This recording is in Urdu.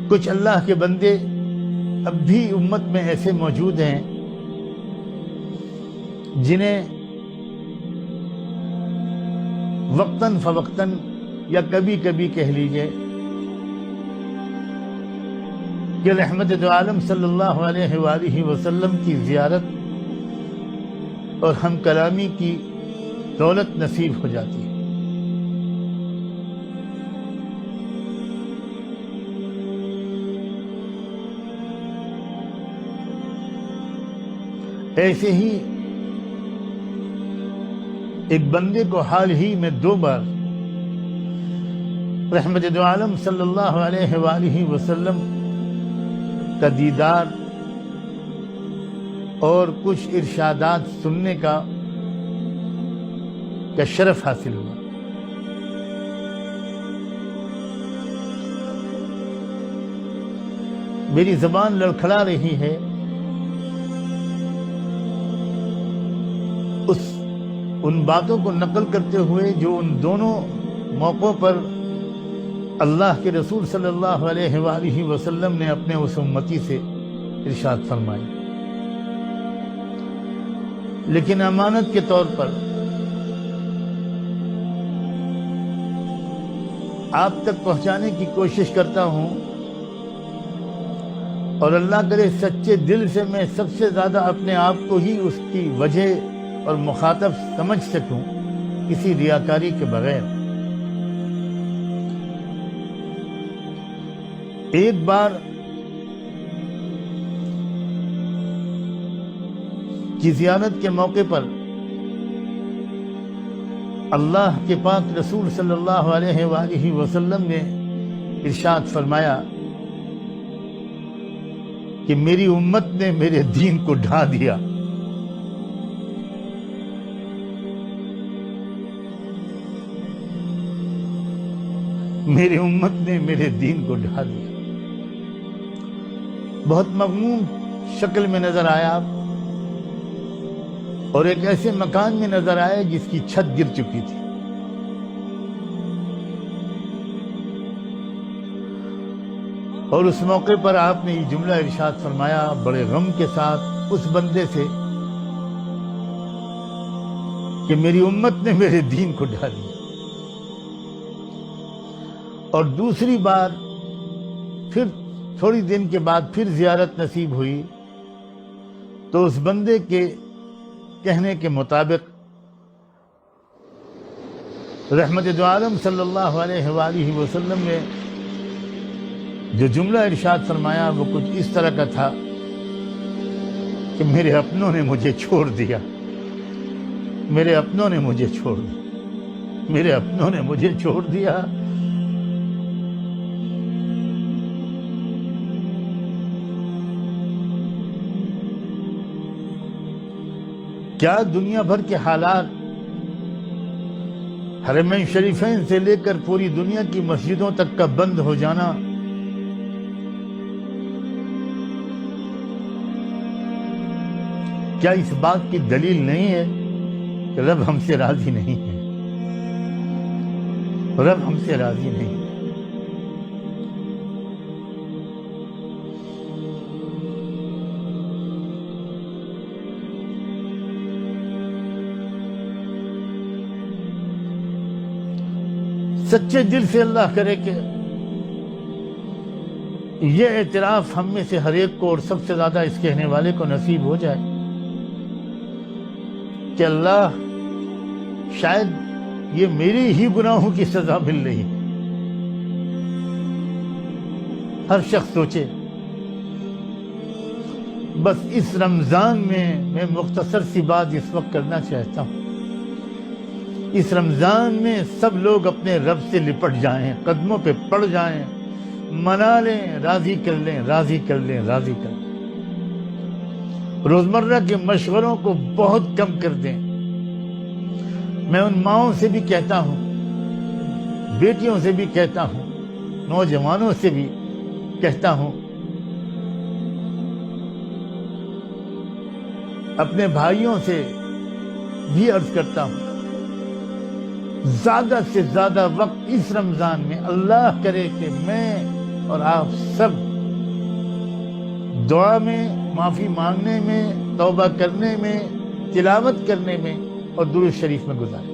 کچھ اللہ کے بندے اب بھی امت میں ایسے موجود ہیں جنہیں وقتاً فوقتاً یا کبھی کبھی کہہ لیجئے کہ رحمت دو عالم صلی اللہ علیہ وآلہ وسلم کی زیارت اور ہم کلامی کی دولت نصیب ہو جاتی ہے۔ ایسے ہی ایک بندے کو حال ہی میں 2 بار رحمت دو عالم صلی اللہ علیہ وآلہ وسلم کا دیدار اور کچھ ارشادات سننے کا شرف حاصل ہوا۔ میری زبان لڑکھڑا رہی ہے ان باتوں کو نقل کرتے ہوئے جو ان دونوں موقعوں پر اللہ کے رسول صلی اللہ علیہ وآلہ وسلم نے اپنے اس امتی سے ارشاد فرمائی، لیکن امانت کے طور پر آپ تک پہنچانے کی کوشش کرتا ہوں، اور اللہ کرے سچے دل سے میں سب سے زیادہ اپنے آپ کو ہی اس کی وجہ اور مخاطب سمجھ سکوں، کسی ریاکاری کے بغیر۔ ایک بار کی زیارت کے موقع پر اللہ کے پاک رسول صلی اللہ علیہ وآلہ وسلم نے ارشاد فرمایا کہ میری امت نے میرے دین کو ڈھا دیا۔ میری امت نے میرے دین کو ڈھا دیا۔ بہت مغموم شکل میں نظر آیا اور ایک ایسے مکان میں نظر آیا جس کی چھت گر چکی تھی۔ اور اس موقع پر آپ نے یہ جملہ ارشاد فرمایا بڑے غم کے ساتھ اس بندے سے کہ میری امت نے میرے دین کو ڈھا دیا۔ اور دوسری بار پھر تھوڑی دن کے بعد پھر زیارت نصیب ہوئی تو اس بندے کے کہنے کے مطابق رحمت دو عالم صلی اللہ علیہ وآلہ وسلم نے جو جملہ ارشاد فرمایا وہ کچھ اس طرح کا تھا کہ میرے اپنوں نے مجھے چھوڑ دیا، میرے اپنوں نے مجھے چھوڑ دیا، میرے اپنوں نے مجھے چھوڑ دیا۔ کیا دنیا بھر کے حالات حرمین شریفین سے لے کر پوری دنیا کی مسجدوں تک کا بند ہو جانا کیا اس بات کی دلیل نہیں ہے کہ رب ہم سے راضی نہیں ہے؟ رب ہم سے راضی نہیں ہے۔ سچے دل سے اللہ کرے کہ یہ اعتراف ہم میں سے ہر ایک کو اور سب سے زیادہ اس کہنے والے کو نصیب ہو جائے کہ اللہ شاید یہ میری ہی گناہوں کی سزا مل رہی ہے۔ ہر شخص سوچے بس اس رمضان میں مختصر سی بات اس وقت کرنا چاہتا ہوں۔ اس رمضان میں سب لوگ اپنے رب سے لپٹ جائیں، قدموں پہ پڑ جائیں، منا لیں، راضی کر لیں، راضی کر لیں، راضی کر لیں۔ روزمرہ کے مشوروں کو بہت کم کر دیں۔ میں ان ماؤں سے بھی کہتا ہوں، بیٹیوں سے بھی کہتا ہوں، نوجوانوں سے بھی کہتا ہوں، اپنے بھائیوں سے بھی عرض کرتا ہوں، زیادہ سے زیادہ وقت اس رمضان میں اللہ کرے کہ میں اور آپ سب دعا میں، معافی مانگنے میں، توبہ کرنے میں، تلاوت کرنے میں اور درود شریف میں گزاریں۔